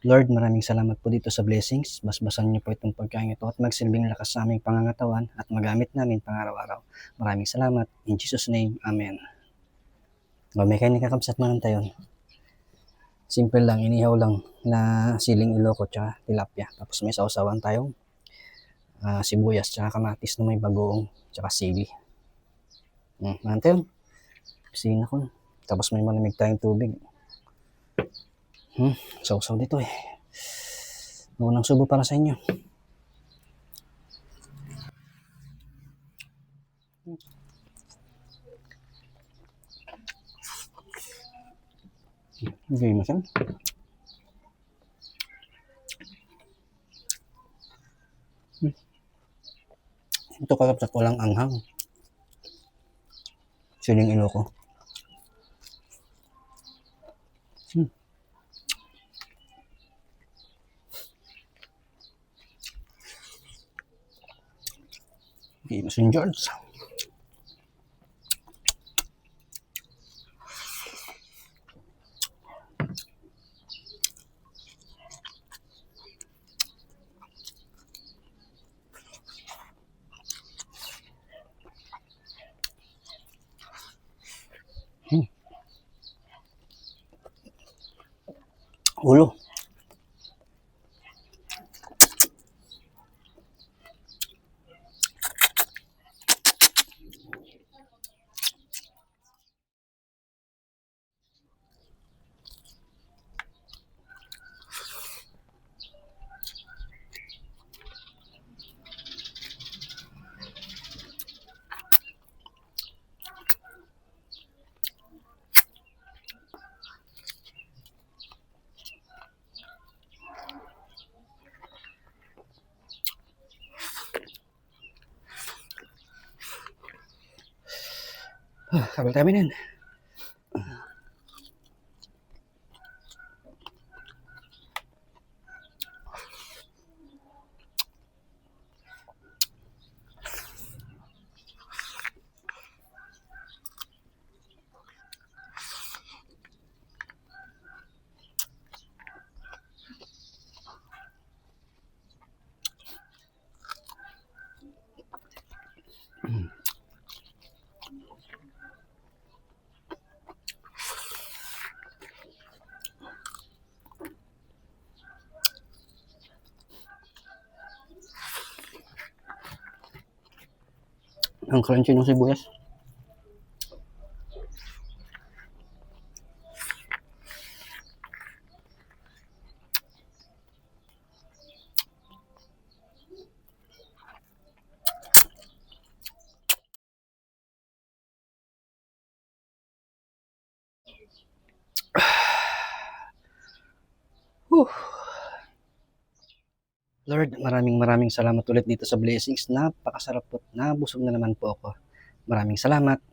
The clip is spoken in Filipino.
Lord, maraming salamat po dito sa blessings. Basbasan niyo po itong pagkain ito at magsilbing lakas sa aming pangangatawan at magamit namin pang-araw-araw. Maraming salamat. In Jesus' name, Amen. May kain ni kakabsat man tayo. Simple lang, inihaw lang na siling iloko tsaka tilapia. Tapos may sausawan tayong sibuyas tsaka kamatis na may bagoong tsaka sili. Mantel, pisina ko. Tapos may malamig tayong tubig. Sausaw dito eh. Unang subo para sa inyo. Okay, masan? Ito kakapsat walang anghang. Siling iloko. Okay, masin George. Ulo. Kabel kami din. Ang crunchy ng sibuyas. Lord, maraming salamat ulit dito sa blessings. Napakasarap po. Nabusog na naman po ako. Maraming salamat.